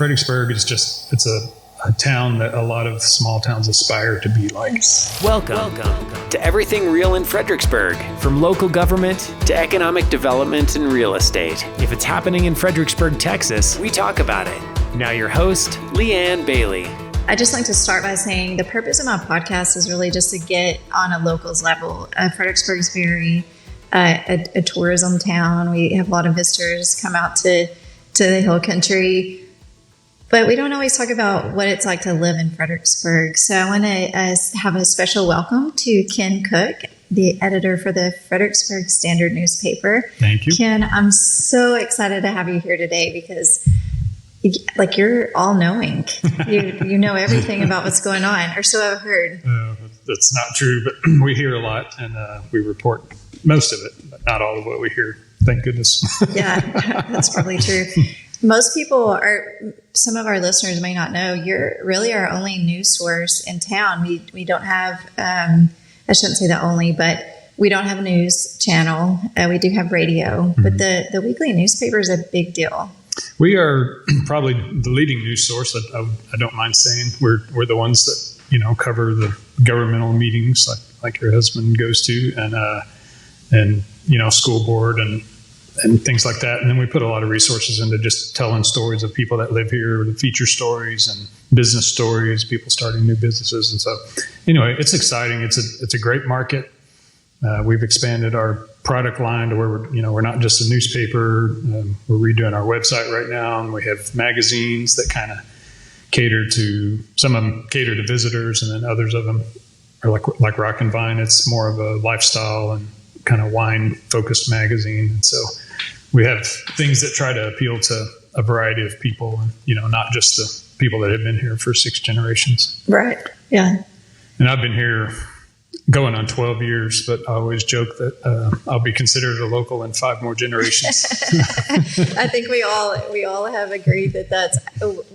Fredericksburg is it's a town that a lot of small towns aspire to be like. Welcome to Everything Real in Fredericksburg. From local government to economic development and real estate. If it's happening in Fredericksburg, Texas, we talk about it. Now your host, Leanne Bailey. I'd just like to start by saying the purpose of my podcast is really just to get on a locals level. Fredericksburg's very a tourism town. We have a lot of visitors come out to the hill country. But we don't always talk about what it's like to live in Fredericksburg. So I want to have a special welcome to Ken Cooke, the editor for the Fredericksburg Standard newspaper. Thank you. Ken, I'm so excited to have you here today because you're all-knowing. You know everything about what's going on, or so I've heard. That's not true, but we hear a lot, and we report most of it, but not all of what we hear. Thank goodness. Yeah, that's probably true. Most people some of our listeners may not know, you're really our only news source in town. We don't have, I shouldn't say that only, but we don't have a news channel. We do have radio, but the weekly newspaper is a big deal. We are probably the leading news source. I don't mind saying we're the ones that, cover the governmental meetings like your husband goes to and school board and things like that. And then we put a lot of resources into just telling stories of people that live here, the feature stories and business stories, people starting new businesses. And so anyway, it's exciting. It's a great market. We've expanded our product line to where we're not just a newspaper. We're redoing our website right now, and we have magazines that kind of some of them cater to visitors, and then others of them are like Rock and Vine. It's more of a lifestyle and kind of wine focused magazine. And so we have things that try to appeal to a variety of people, and not just the people that have been here for 6 generations. Right. Yeah. And I've been here going on 12 years, but I always joke that I'll be considered a local in 5 more generations. I think we all have agreed that's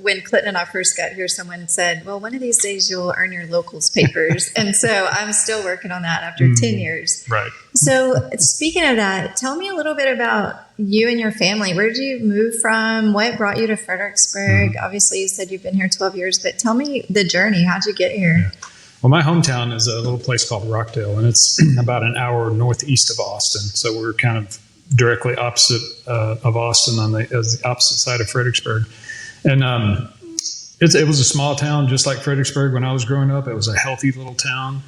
when Clinton and I first got here, someone said, well, one of these days you'll earn your locals papers. And so I'm still working on that after 10 years. Right. So speaking of that, tell me a little bit about you and your family. Where did you move from? What brought you to Fredericksburg? Obviously you said you've been here 12 years, but tell me the journey. How'd you get here? Yeah. Well, my hometown is a little place called Rockdale, and it's about an hour northeast of Austin. So we're kind of directly opposite of Austin on the opposite side of Fredericksburg. And it was a small town, just like Fredericksburg when I was growing up. It was a healthy little town.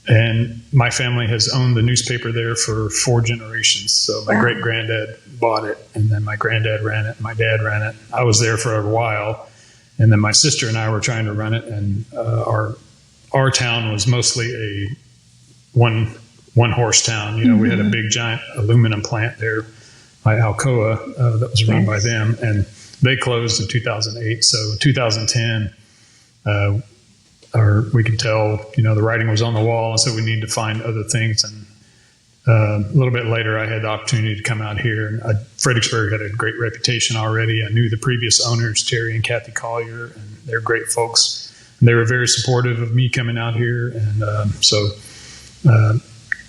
And my family has owned the newspaper there for 4 generations. So my great-granddad bought it, and then my granddad ran it, and my dad ran it. I was there for a while. And then my sister and I were trying to run it, and our town was mostly a one horse town. We had a big giant aluminum plant there by Alcoa that was run by them, and they closed in 2008. So 2010, we could tell the writing was on the wall, and so we needed to find other things. And a little bit later, I had the opportunity to come out here. And Fredericksburg had a great reputation already. I knew the previous owners, Terry and Kathy Collier, and they're great folks. And they were very supportive of me coming out here. And so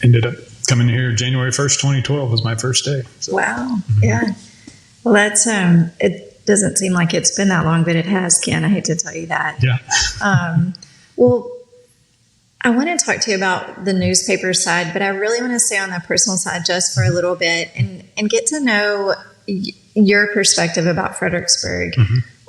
ended up coming here January 1st, 2012 was my first day. So, wow. Yeah. Well, that's it doesn't seem like it's been that long, but it has, Ken. I hate to tell you that. Yeah. Well, I want to talk to you about the newspaper side, but I really want to stay on the personal side just for a little bit and get to know your perspective about Fredericksburg.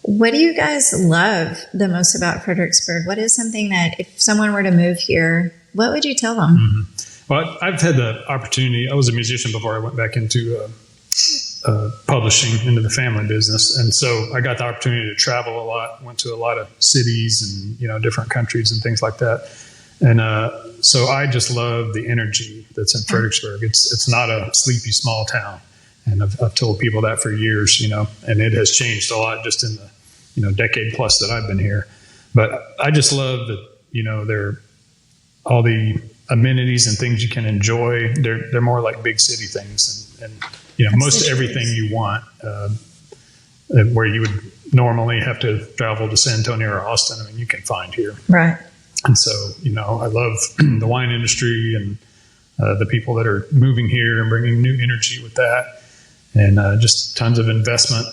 What do you guys love the most about Fredericksburg? What is something that if someone were to move here, what would you tell them? Well, I've had the opportunity. I was a musician before I went back into publishing, into the family business. And so I got the opportunity to travel a lot, went to a lot of cities and, different countries and things like that. And so I just love the energy that's in Fredericksburg. It's not a sleepy small town. And I've told people that for years, and it has changed a lot just in the, decade plus that I've been here. But I just love that, there are all the amenities and things you can enjoy. They're more like big city things. And most everything you want, where you would normally have to travel to San Antonio or Austin, you can find here. Right. And so, I love the wine industry and the people that are moving here and bringing new energy with that. just tons of investment.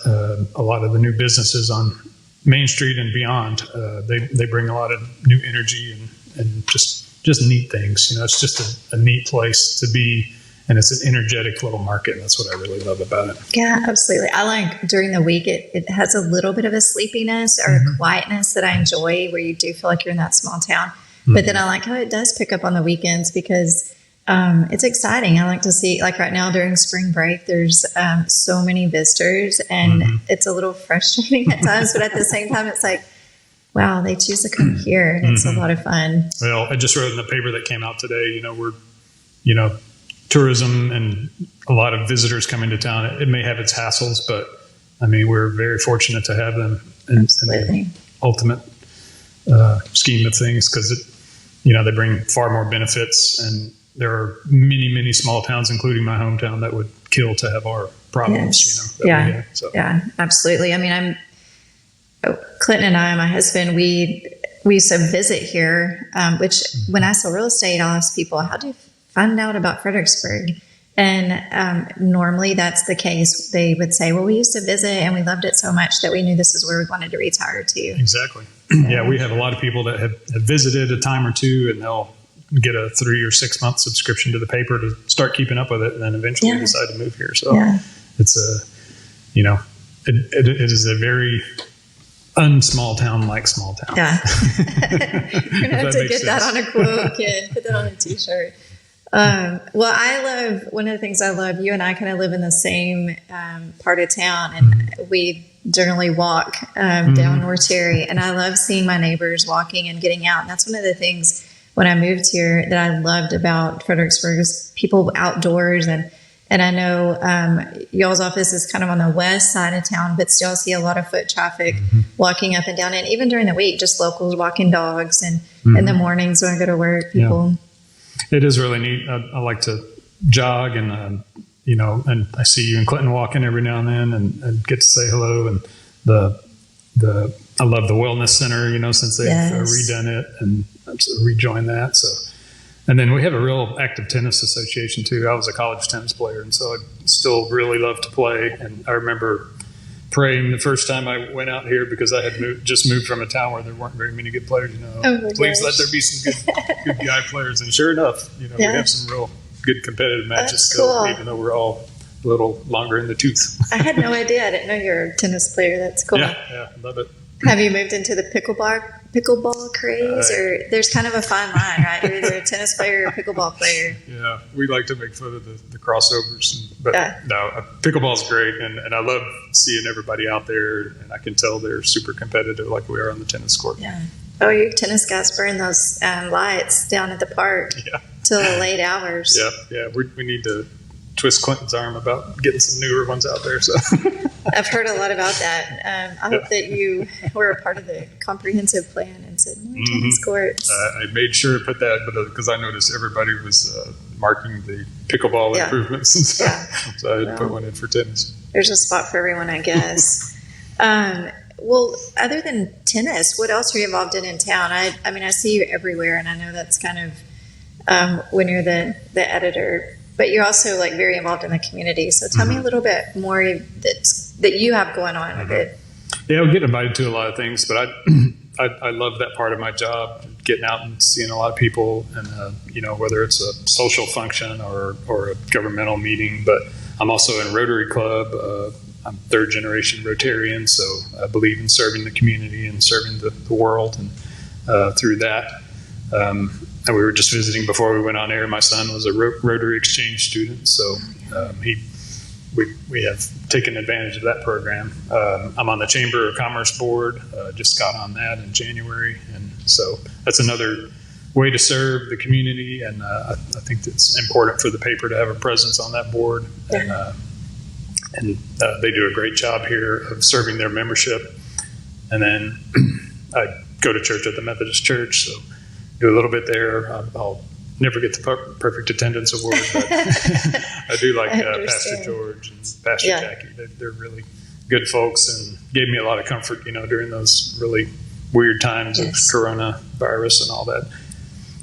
A lot of the new businesses on Main Street and beyond, they bring a lot of new energy and just neat things. It's just a neat place to be, and it's an energetic little market. And that's what I really love about it. Yeah, absolutely. I like during the week, it has a little bit of a sleepiness or a quietness that I enjoy, where you do feel like you're in that small town. But then I like how it does pick up on the weekends, because it's exciting. I like to see, like right now during spring break, there's so many visitors, and it's a little frustrating at times, but at the same time, it's like, wow, they choose to come here, and it's a lot of fun. Well, I just wrote in the paper that came out today, we're, tourism and a lot of visitors coming to town. It may have its hassles, but I mean, we're very fortunate to have them in the ultimate scheme of things, because they bring far more benefits, and there are many, many small towns, including my hometown, that would kill to have our problems. Yeah, absolutely. I mean, Clinton and I, my husband, we used to visit here, which when I sell real estate, I'll ask people, how do you find out about Fredericksburg? And normally that's the case. They would say, well, we used to visit and we loved it so much that we knew this is where we wanted to retire to. Exactly. Yeah, we have a lot of people that have visited a time or two, and they'll get a 3 or 6 month subscription to the paper to start keeping up with it, and then eventually decide to move here. So it's it is a very unsmall town like small town. Yeah. You're going to have to get that on a quote, kid. Put that on a t-shirt. Well, one of the things I love, you and I kind of live in the same part of town, and we generally walk down North Cherry, and I love seeing my neighbors walking and getting out. And that's one of the things when I moved here that I loved about Fredericksburg is people outdoors. And I know y'all's office is kind of on the west side of town, but still see a lot of foot traffic walking up and down. And even during the week, just locals walking dogs, and in the mornings when I go to work, people. Yeah. It is really neat. I like to jog, and and I see you in Clinton walking every now and then, and get to say hello. And I love the wellness center, since they've redone it, and I'm to rejoin that. So, and then we have a real active tennis association too. I was a college tennis player, and so I still really love to play. And I remember praying the first time I went out here, because I had just moved from a town where there weren't very many good players. Please let there be some good guy players. And sure enough, we have some real good competitive matches still, even though we're all a little longer in the tooth. I had no idea. I didn't know you were a tennis player. That's cool. Yeah, love it. Have you moved into the pickleball craze, or there's kind of a fine line, right? You're either a tennis player or a pickleball player. Yeah, we like to make fun of the crossovers, but no, pickleball's great, and I love seeing everybody out there, and I can tell they're super competitive, like we are on the tennis court. Yeah. Oh, you tennis guys burn those lights down at the park till the late hours. Yeah. We need to twist Clinton's arm about getting some newer ones out there. So I've heard a lot about that. I hope that you were a part of the comprehensive plan and said more tennis courts. I made sure to put that, because I noticed everybody was marking the pickleball improvements, and so I put one in for tennis. There's a spot for everyone, I guess. Well, other than tennis, what else are you involved in town? I mean, I see you everywhere, and I know that's kind of when you're the editor. But you're also very involved in the community. So tell me a little bit more that you have going on with it. Yeah, we get invited to a lot of things, but I love that part of my job, getting out and seeing a lot of people, and whether it's a social function or a governmental meeting. But I'm also in Rotary Club. I'm third generation Rotarian, so I believe in serving the community and serving the world, and through that. And we were just visiting before we went on air. My son was a Rotary Exchange student, so we have taken advantage of that program. I'm on the Chamber of Commerce board, just got on that in January, and so that's another way to serve the community, and I think it's important for the paper to have a presence on that board, and they do a great job here of serving their membership. And then I go to church at the Methodist Church, so do a little bit there. I'll never get the perfect attendance award, but I do like Pastor George and Pastor Jackie. They're really good folks, and gave me a lot of comfort, during those really weird times of coronavirus and all that.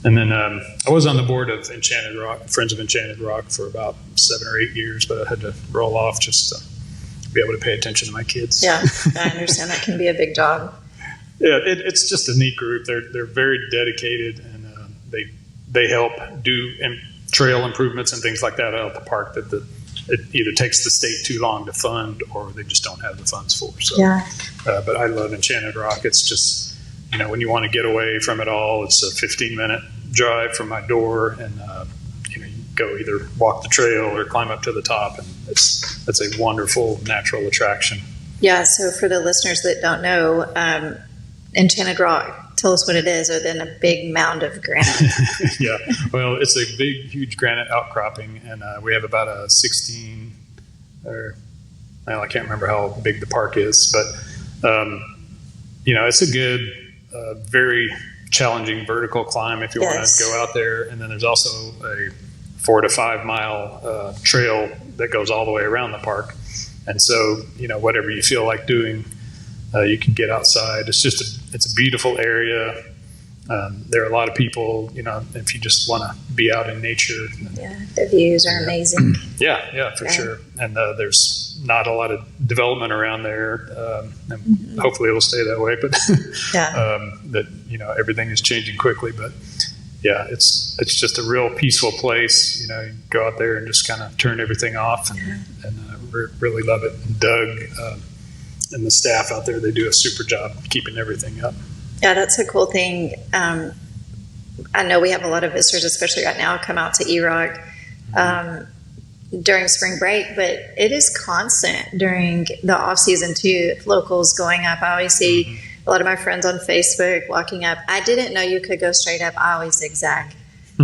And then I was on the board of Enchanted Rock, Friends of Enchanted Rock, for about 7 or 8 years, but I had to roll off just to be able to pay attention to my kids. Yeah, I understand that can be a big job. Yeah, it's just a neat group. They're very dedicated, and they help do trail improvements and things like that out at the park that it either takes the state too long to fund, or they just don't have the funds for. So, yeah. But I love Enchanted Rock. It's just, when you want to get away from it all, it's a 15-minute drive from my door, and you go either walk the trail or climb up to the top, and it's a wonderful natural attraction. Yeah. So for the listeners that don't know, Enchanted Rock, tell us what it is, other than a big mound of granite. Yeah. Well, it's a big, huge granite outcropping, and we have about a 16, or I can't remember how big the park is, but it's a good, very challenging vertical climb if you want to go out there. And then there's also a 4 to 5 mile trail that goes all the way around the park. And so, whatever you feel like doing, you can get outside. It's a beautiful area. There are a lot of people, if you just want to be out in nature. Yeah, the views are amazing. Yeah, for sure. And there's not a lot of development around there. And hopefully it'll stay that way, but that, everything is changing quickly. But yeah, it's just a real peaceful place. You go out there and just kind of turn everything off, and really love it. And Doug and the staff out there, they do a super job keeping everything up. Yeah, that's a cool thing. I know we have a lot of visitors, especially right now, come out to E-Rock during spring break, but it is constant during the off season too. Locals going up. I always see a lot of my friends on Facebook walking up. I didn't know you could go straight up. I always zigzag.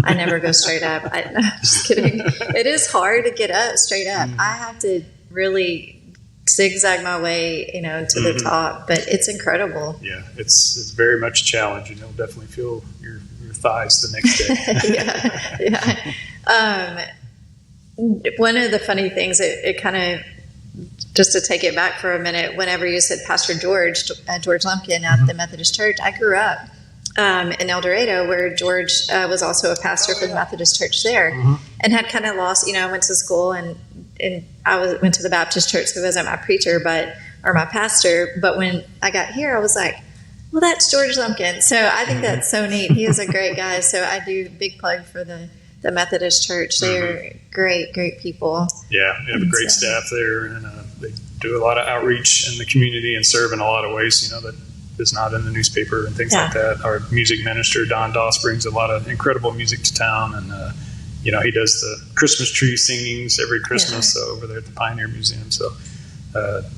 I never go straight up. No, just kidding. It is hard to get up straight up. I have to really zigzag my way, to the top, but it's incredible. Yeah, it's very much a challenge, and you'll definitely feel your thighs the next day. Yeah. One of the funny things, it kind of, just to take it back for a minute, whenever you said Pastor George Lumpkin at the Methodist Church, I grew up in El Dorado, where George was also a pastor for the Methodist Church there, and had kind of lost, I went to school and I went to the Baptist church, so he wasn't my preacher, or my pastor. But when I got here, I was like, well, that's George Lumpkin. So I think that's so neat. He is a great guy. So I do big plug for the Methodist church. They're great people. Yeah, we have a great staff there, and they do a lot of outreach in the community and serve in a lot of ways, that is not in the newspaper and things like that. Our music minister, Don Doss, brings a lot of incredible music to town, and he does the Christmas tree singings every Christmas over there at the Pioneer Museum. So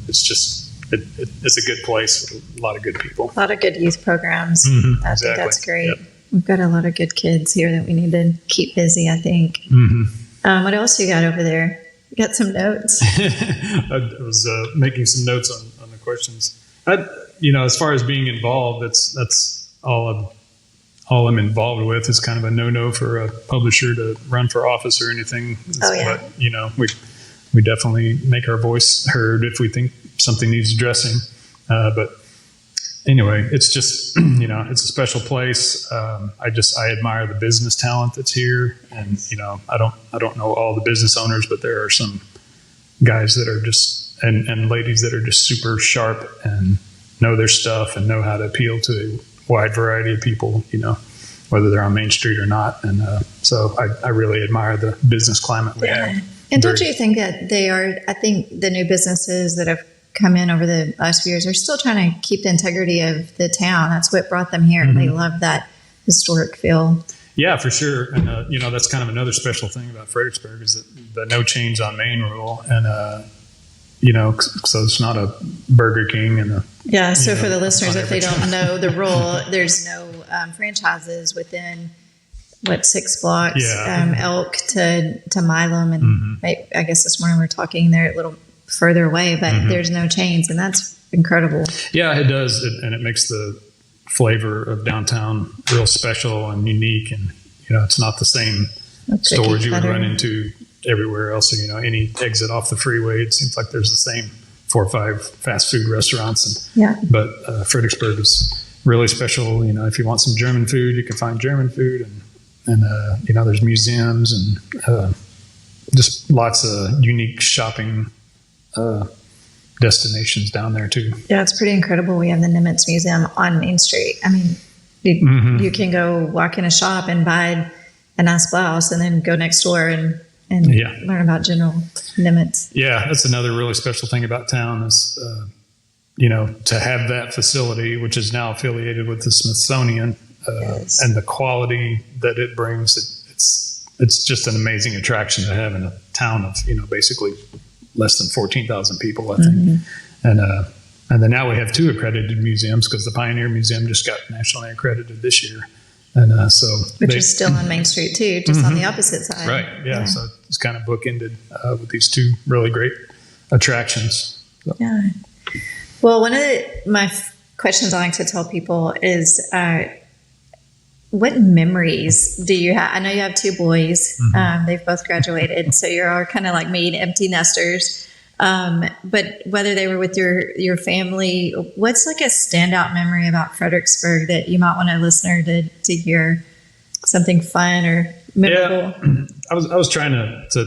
it's just, it's a good place with a lot of good people. A lot of good youth programs. I think that's great. Yep. We've got a lot of good kids here that we need to keep busy, I think. What else you got over there? You got some notes? I was making some notes on the questions. As far as being involved, that's all I'm involved with. Is kind of a no-no for a publisher to run for office or anything. But, we definitely make our voice heard if we think something needs addressing. But anyway, it's just, it's a special place. I admire the business talent that's here. And, I don't know all the business owners, but there are some guys that are just, and ladies that are just super sharp and know their stuff and know how to appeal to a wide variety of people, whether they're on Main Street or not. And so I really admire the business climate we have. And don't you think that I think the new businesses that have come in over the last few years are still trying to keep the integrity of the town. That's what brought them here. They love that historic feel. Yeah, for sure. And, that's kind of another special thing about Fredericksburg is that the no chains on Main rule. And, so it's not a Burger King and so for the listeners, if they don't know the rule, there's no franchises within 6 blocks, Elk to Milam. And I guess this morning we're talking there a little further away, but there's no chains, and that's incredible. Yeah, it does. And it makes the flavor of downtown real special and unique. And, it's not the same stores you would run into everywhere else. So, any exit off the freeway, it seems like there's the same 4 or 5 fast food restaurants. But Fredericksburg is really special. If you want some German food, you can find German food, and there's museums and just lots of unique shopping destinations down there too. Yeah, it's pretty incredible. We have the Nimitz Museum on Main Street. I mean, you can go walk in a shop and buy a nice blouse and then go next door and learn about General Nimitz. Yeah, that's another really special thing about town is, to have that facility, which is now affiliated with the Smithsonian, and the quality that it brings. It's just an amazing attraction to have in a town of, basically less than 14,000 people, I think. And then now we have 2 accredited museums because the Pioneer Museum just got nationally accredited this year. And which is still on Main Street too, just on the opposite side. Right. Yeah. So it's kind of bookended with these 2 really great attractions. So. Yeah. Well, one of my questions I like to tell people is, what memories do you have? I know you have 2 boys. They've both graduated, so you're all kind of like me, empty nesters. But whether they were with your family, what's like a standout memory about Fredericksburg that you might want a listener to hear? Something fun or memorable? Yeah, I was trying to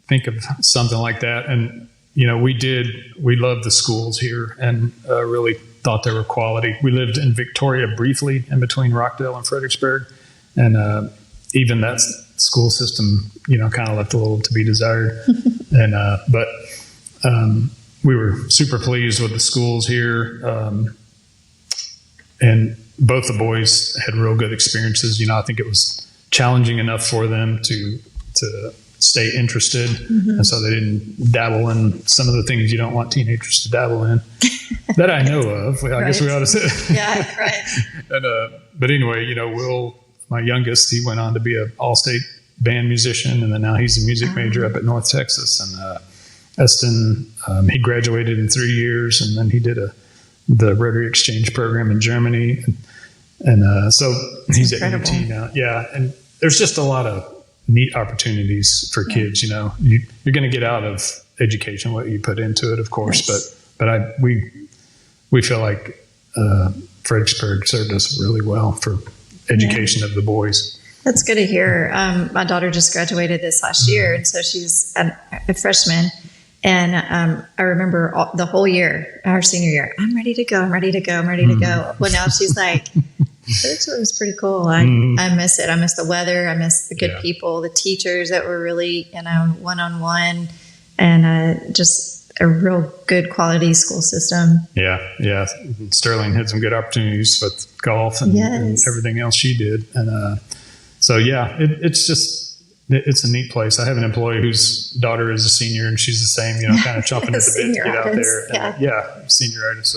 think of something like that, and we loved the schools here and really thought they were quality. We lived in Victoria briefly in between Rockdale and Fredericksburg, and even that school system, kind of left a little to be desired. And but we were super pleased with the schools here, and both the boys had real good experiences. I think it was challenging enough for them to stay interested, and so they didn't dabble in some of the things you don't want teenagers to dabble in. That I know of. I guess we ought to say. Yeah, right. And but anyway, Will, my youngest, he went on to be an all-state band musician, and then now he's a music major up at North Texas. And Eston, he graduated in 3 years, and then he did the Rotary Exchange program in Germany, and so he's incredible. At UT now. Yeah, and there's just a lot of neat opportunities for kids. You're going to get out of education what you put into it, of course, but we feel like Fredericksburg served us really well for education of the boys. That's good to hear. My daughter just graduated this last year, and so she's a freshman. And I remember the whole year, our senior year, I'm ready to go. Well, now she's like, Fredericksburg was pretty cool. I miss it. I miss the weather. I miss the good people, the teachers that were really, one-on-one, and just a real good quality school system. Yeah. Sterling had some good opportunities with golf and everything else she did. And so, it's a neat place. I have an employee whose daughter is a senior, and she's the same, kind of chomping at the bit to get out there. And, senior artist.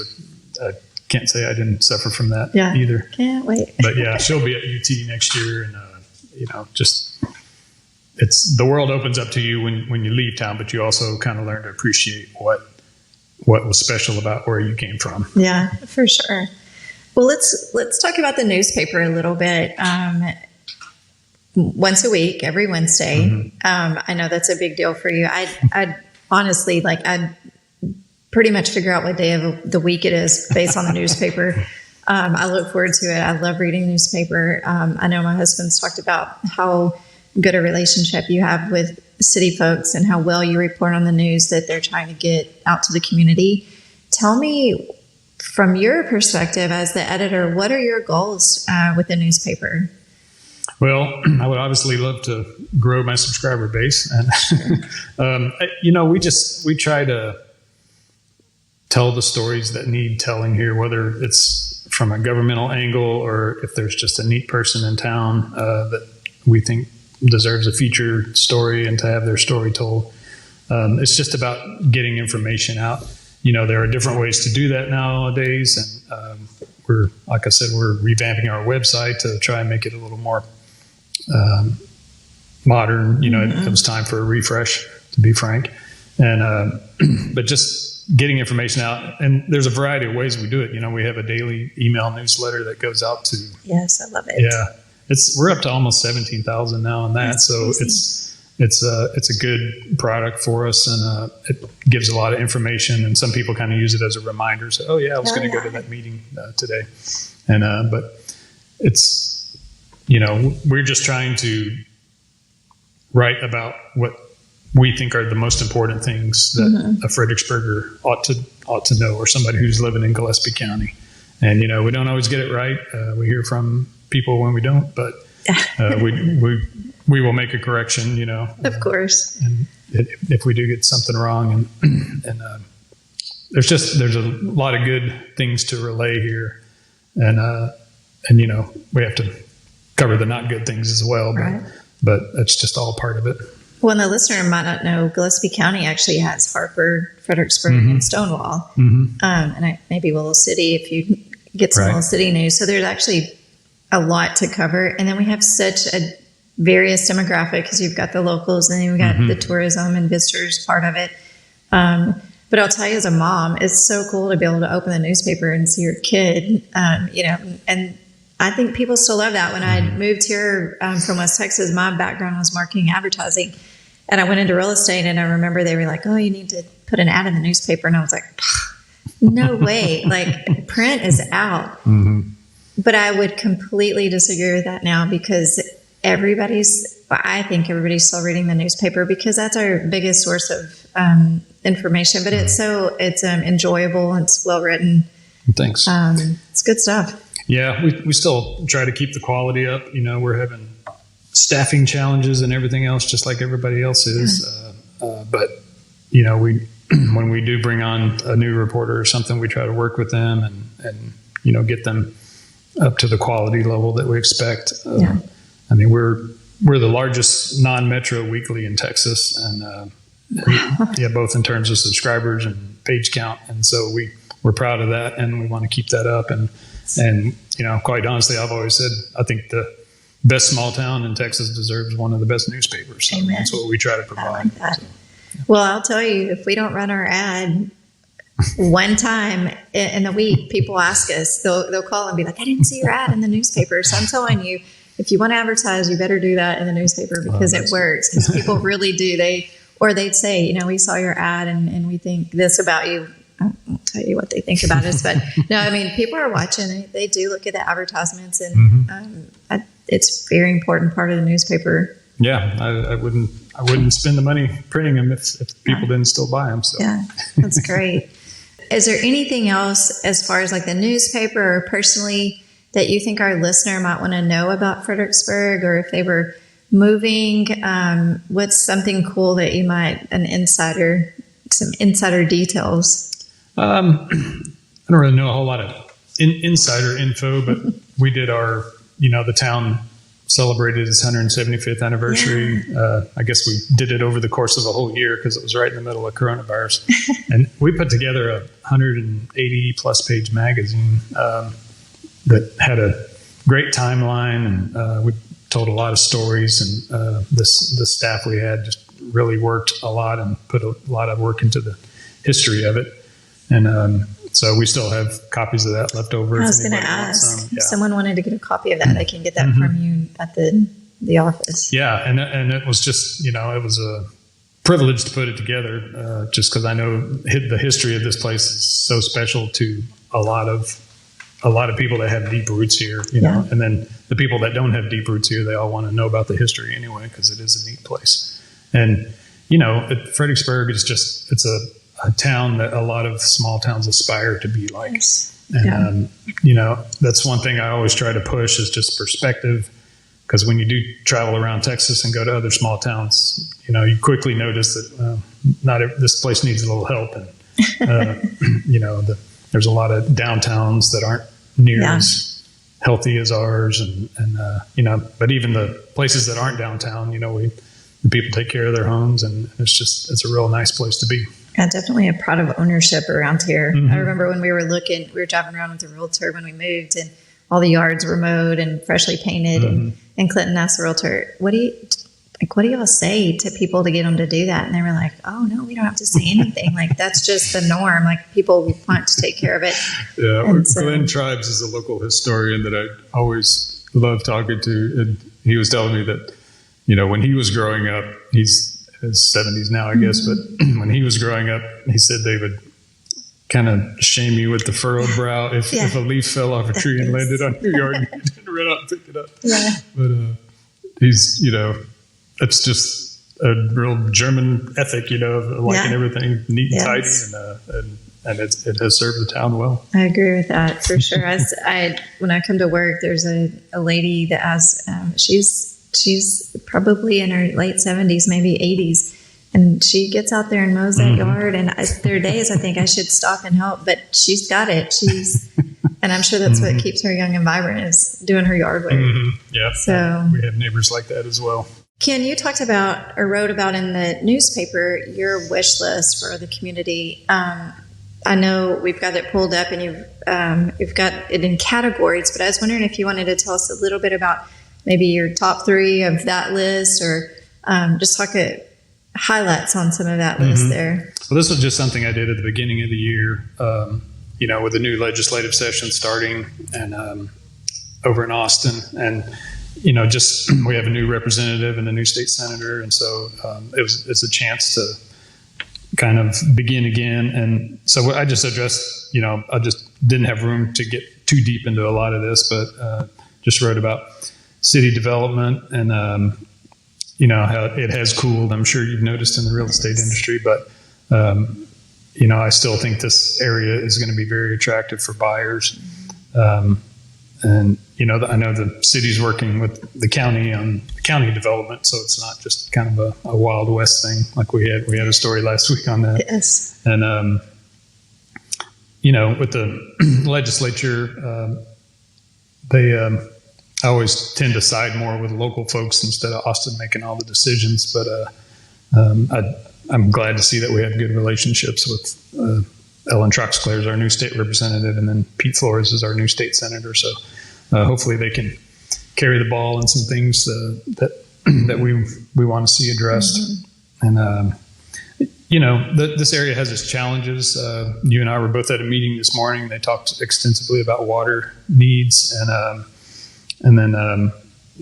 So I can't say I didn't suffer from that either. Can't wait. But she'll be at UT next year, and it's the world opens up to you when you leave town, but you also kind of learn to appreciate what was special about where you came from. Yeah, for sure. Well, let's talk about the newspaper a little bit. Once a week, every Wednesday. I know that's a big deal for you. I honestly, I'd pretty much figure out what day of the week it is based on the newspaper. I look forward to it. I love reading the newspaper. I know my husband's talked about how good a relationship you have with city folks and how well you report on the news that they're trying to get out to the community. Tell me, from your perspective as the editor, what are your goals with the newspaper? Well, I would obviously love to grow my subscriber base, and we try to tell the stories that need telling here, whether it's from a governmental angle or if there's just a neat person in town that we think deserves a featured story and to have their story told. It's just about getting information out. There are different ways to do that nowadays, and we're revamping our website to try and make it a little more modern. It was time for a refresh, to be frank, and but just getting information out, and there's a variety of ways we do it. We have a daily email newsletter that goes out to. Yes, I love it. Yeah, we're up to almost 17,000 now on that. That's so amazing. It's a good product for us, and it gives a lot of information. And some people kind of use it as a reminder. So, I was going to go to that meeting today, and but we're just trying to write about what we think are the most important things that a Fredericksburger ought to know, or somebody who's living in Gillespie County. And, we don't always get it right. We hear from people when we don't, but we will make a correction, Of course. And if we do get something wrong, and there's a lot of good things to relay here, and we have to cover the not good things as well, but that's just all part of it. Well, and the listener might not know, Gillespie County actually has Harper, Fredericksburg, and Stonewall, and maybe Willow City if you get some Willow City news. So there's actually a lot to cover, and then we have such a various demographic, because you've got the locals, and then you've got the tourism and visitors part of it. But I'll tell you, as a mom, it's so cool to be able to open the newspaper and see your kid, and I think people still love that. When I moved here from West Texas, my background was marketing and advertising, and I went into real estate, and I remember they were like, oh, you need to put an ad in the newspaper, and I was like, no way, like print is out. But I would completely disagree with that now, because I think everybody's still reading the newspaper, because that's our biggest source of information. But it's enjoyable, it's well written. Thanks. It's good stuff. Yeah, we still try to keep the quality up. We're having staffing challenges and everything else, just like everybody else is. But when we do bring on a new reporter or something, we try to work with them and get them up to the quality level that we expect. I mean, we're the largest non-metro weekly in Texas, and both in terms of subscribers and page count. And so we're proud of that, and we want to keep that up. And quite honestly, I've always said I think the best small town in Texas deserves one of the best newspapers. So Amen. That's what we try to provide. I like that. So. Well, I'll tell you, if we don't run our ad one time in the week, people ask us, they'll call and be like, I didn't see your ad in the newspaper. So I'm telling you, if you want to advertise, you better do that in the newspaper, because it works. Because people really do. They'd say, we saw your ad and we think this about you. I won't tell you what they think about us, but no, I mean, people are watching. They do look at the advertisements, and it's a very important part of the newspaper. Yeah, I wouldn't spend the money printing them if people didn't still buy them. So. Yeah, that's great. Is there anything else as far as like the newspaper or personally that you think our listener might want to know about Fredericksburg, or if they were moving, what's something cool that you might, some insider details? I don't really know a whole lot of insider info, but we did the town celebrated its 175th anniversary. Yeah. I guess we did it over the course of a whole year, because it was right in the middle of coronavirus. And we put together a 180 plus page magazine that had a great timeline, and we told a lot of stories, and the staff we had just really worked a lot and put a lot of work into the history of it. And so we still have copies of that left over. I was going to ask if someone wanted to get a copy of that, I can get that from you at the office. Yeah, and it was just, it was a privilege to put it together, just because I know the history of this place is so special to a lot of people that have deep roots here, know, and then the people that don't have deep roots here, they all want to know about the history anyway, because it is a neat place. And, Fredericksburg is it's a town that a lot of small towns aspire to be like. Yes. And, that's one thing I always try to push, is just perspective. Because when you do travel around Texas and go to other small towns, you quickly notice that this place needs a little help. And, there's a lot of downtowns that aren't near as healthy as ours. And but even the places that aren't downtown, the people take care of their homes, and it's a real nice place to be. Yeah, definitely a proud of ownership around here. I remember when we were driving around with the realtor when we moved, and all the yards were mowed and freshly painted. And Clinton asked the realtor, what do y'all say to people to get them to do that? And they were like, oh no, we don't have to say anything. Like, that's just the norm. Like, people want to take care of it. Yeah. Glenn Tribes is a local historian that I always love talking to. And he was telling me that, when he was growing up, he's in his 70s now, I guess, but when he was growing up, he said they would kind of shame you with the furrowed brow if a leaf fell off a tree and landed on your yard and you didn't ran out and picked it up. Yeah. But he's, it's just a real German ethic, of liking everything neat and tidy, and it has served the town well. I agree with that for sure. When I come to work, there's a lady that has, she's probably in her late 70s, maybe 80s. And she gets out there and mows that yard. And there are days I think I should stop and help, but she's got it. And I'm sure that's what keeps her young and vibrant, is doing her yard work. Yeah. So we have neighbors like that as well. Ken, you talked about or wrote about in the newspaper your wish list for the community. I know we've got it pulled up and you've got it in categories, but I was wondering if you wanted to tell us a little bit about maybe your top 3 of that list, or just talk highlights on some of that list there. Well, this was just something I did at the beginning of the year, with the new legislative session starting and over in Austin. And, just we have a new representative and a new state senator. And so it's a chance to kind of begin again. And so I just addressed, I just didn't have room to get too deep into a lot of this, but just wrote about city development and, how it has cooled. I'm sure you've noticed in the real estate industry, but, I still think this area is going to be very attractive for buyers. And, I know the city's working with the county on county development, so it's not just kind of a Wild West thing like we had a story last week on that. Yes. And, with the legislature, I always tend to side more with local folks instead of Austin making all the decisions. But I'm glad to see that we have good relationships with Ellen Troxclair is our new state representative, and then Pete Flores is our new state senator. So hopefully they can carry the ball in some things that we want to see addressed. And this area has its challenges. You and I were both at a meeting this morning. They talked extensively about water needs, and then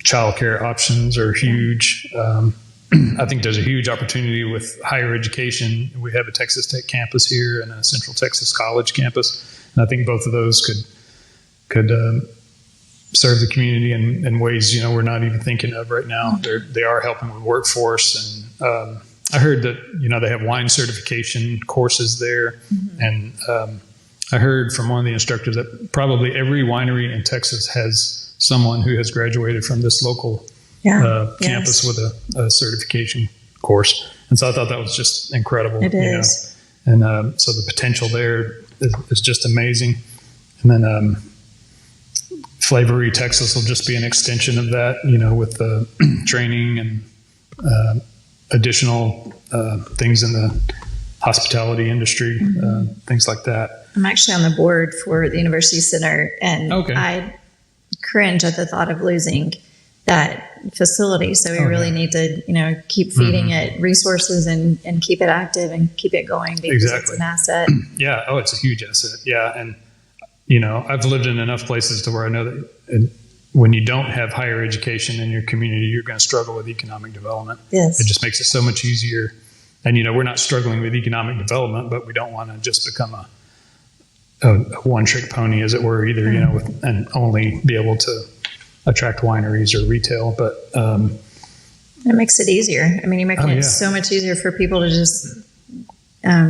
childcare options are huge. I think there's a huge opportunity with higher education. We have a Texas Tech campus here and a Central Texas College campus, and I think both of those could serve the community in ways we're not even thinking of right now. They are helping with workforce, and I heard that they have wine certification courses there, and I heard from one of the instructors that probably every winery in Texas has someone who has graduated from this local campus with a certification course. And so I thought that was just incredible. It is. And so the potential there is just amazing. And then Flavory Texas will just be an extension of that, with the training and additional things in the hospitality industry, things like that. I'm actually on the board for the University Center, and I cringe at the thought of losing that facility. So we really need to, keep feeding it resources and keep it active and keep it going, because it's an asset. Yeah. Oh, it's a huge asset. Yeah. And, I've lived in enough places to where I know that when you don't have higher education in your community, you're going to struggle with economic development. Yes. It just makes it so much easier. And, we're not struggling with economic development, but we don't want to just become a one-trick pony, as it were, either, and only be able to attract wineries or retail. But it makes it easier. I mean, you're making it so much easier for people to just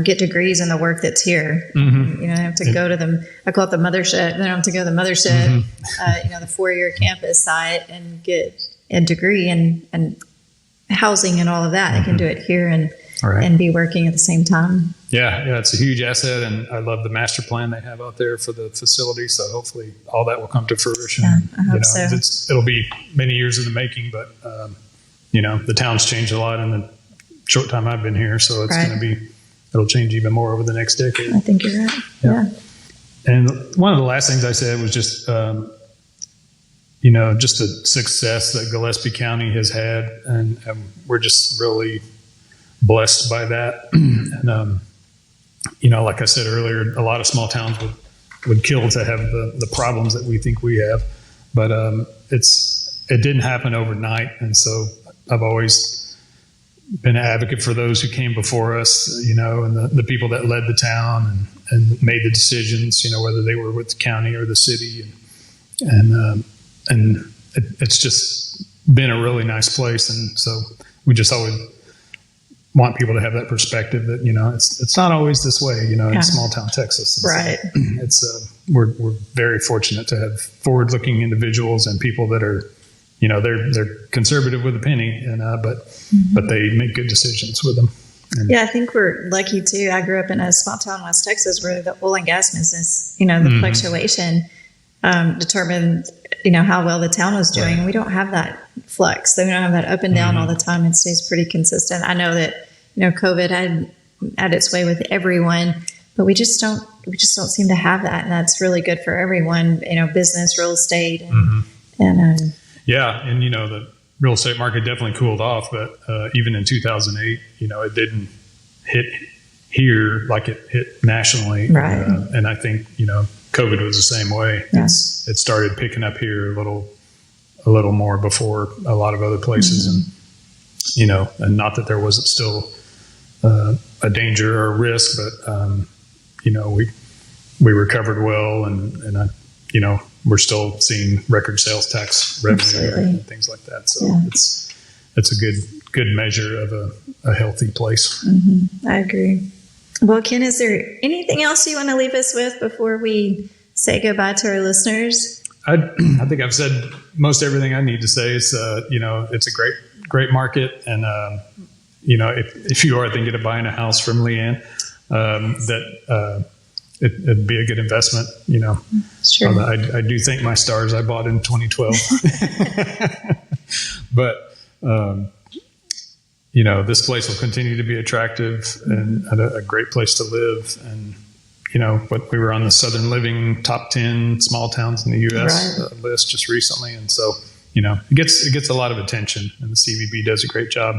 get degrees in the work that's here. You don't have to go to them. I call it the mothership. They don't have to go to the mothership, the 4-year campus site and get a degree and housing and all of that. They can do it here and be working at the same time. Yeah, it's a huge asset, and I love the master plan they have out there for the facility. So hopefully all that will come to fruition. Yeah, I hope so. It'll be many years in the making, but the town's changed a lot in the short time I've been here, so it's going to be. It'll change even more over the next decade. I think you're right. Yeah. And one of the last things I said was just, just a success that Gillespie County has had, and we're just really blessed by that. And like I said earlier, a lot of small towns would kill to have the problems that we think we have, but it didn't happen overnight, and so I've always been an advocate for those who came before us, and the people that led the town and made the decisions, whether they were with the county or the city, and it's just been a really nice place. And so we just always want people to have that perspective that, it's not always this way, in small town Texas. Right. So we're very fortunate to have forward-looking individuals and people that are, they're conservative with a penny, but they make good decisions with them. And I think we're lucky too. I grew up in a small town in West Texas where the oil and gas business, the fluctuation determined, how well the town was doing. Right. We don't have that flux. So we don't have that up and down all the time. It stays pretty consistent. I know that, COVID had its way with everyone, but we just don't seem to have that. And that's really good for everyone, business, real estate. And the real estate market definitely cooled off, but even in 2008, it didn't hit here like it hit nationally. Right. And I think, COVID was the same way. Yeah. It started picking up here a little more before a lot of other places. And, and not that there wasn't still a danger or a risk, but, we recovered well and we're still seeing record sales tax revenue Absolutely. and things like that. So it's a good measure of a healthy place. I agree. Well, Ken, is there anything else you want to leave us with before we say goodbye to our listeners? I think I've said most everything I need to say. It's it's a great market, and if you are thinking of buying a house from Leanne, it'd be a good investment. Sure. I do thank my stars. I bought in 2012, but this place will continue to be attractive and a great place to live. And but we were on the Southern Living top 10 small towns in the U.S. Right. List just recently, and so it gets a lot of attention, and the CVB does a great job,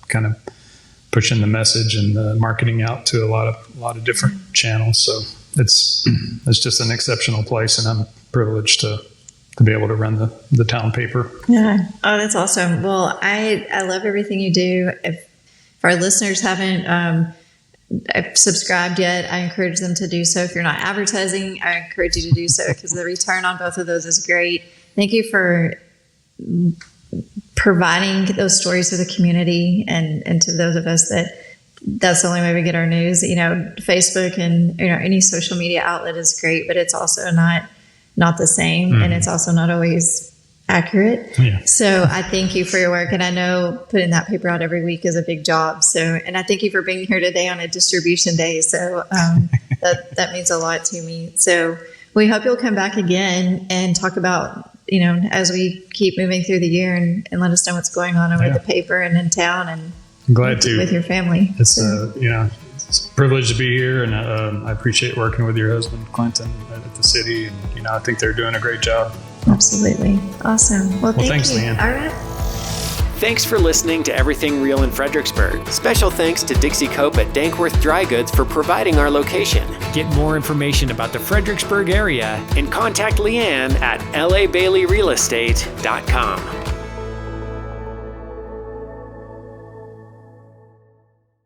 kind of pushing the message and marketing out to a lot of different channels. So it's just an exceptional place, and I'm privileged to be able to run the town paper. Yeah. Oh, that's awesome. Well, I love everything you do. If our listeners haven't subscribed yet, I encourage them to do so. If you're not advertising, I encourage you to do so because the return on both of those is great. Thank you for providing those stories to the community and to those of us that's the only way we get our news. Facebook and any social media outlet is great, but it's also not the same, and it's also not always accurate. Yeah. So I thank you for your work, and I know putting that paper out every week is a big job. So, and I thank you for being here today on a distribution day. So that means a lot to me. So we hope you'll come back again and talk about, as we keep moving through the year and let us know what's going on over the paper and in town and glad to with your family. It's it's a privilege to be here, and I appreciate working with your husband, Clinton, at the city. And I think they're doing a great job. Absolutely. Awesome. Well, thanks, you. Leanne. All right. Thanks for listening to Everything Real in Fredericksburg. Special thanks to Dixie Cope at Dankworth Dry Goods for providing our location. Get more information about the Fredericksburg area and contact Leanne at labaileyrealestate.com.